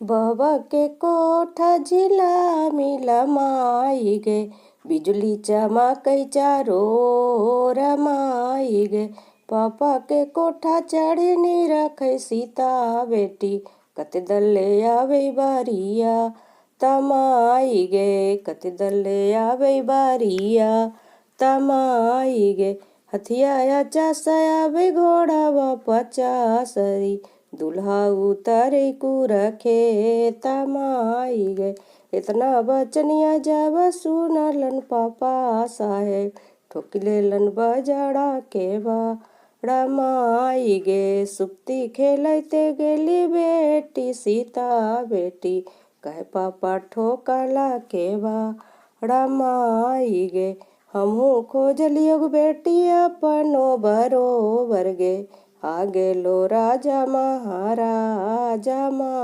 बहबा के कोठा झिला मिला माई गे, बिजुली चमकै चारो रमाई गे। पापा के कोठा चढ़नी रखै सीता बेटी, कते दल्ले आवे बारिया तमाई गे, कते दल्ले आवे बारिया तमाई गे। हथिया चास आवे घोड़ावा पचासरी, दुल्हा उतरे कुरखे तमाई गे। इतना बचनिया जब सुनलन पापा साहेब, ठोक लेलन बजड़ा के बड़ा माई गे। सुप्ती खेलते गेली बेटी सीता बेटी, कहे पापा ठोकला के बड़ा माई गे। हमहू खोजलियो बेटी अपनो बरोबर गे, आ गेलो राजा महाराजा मा।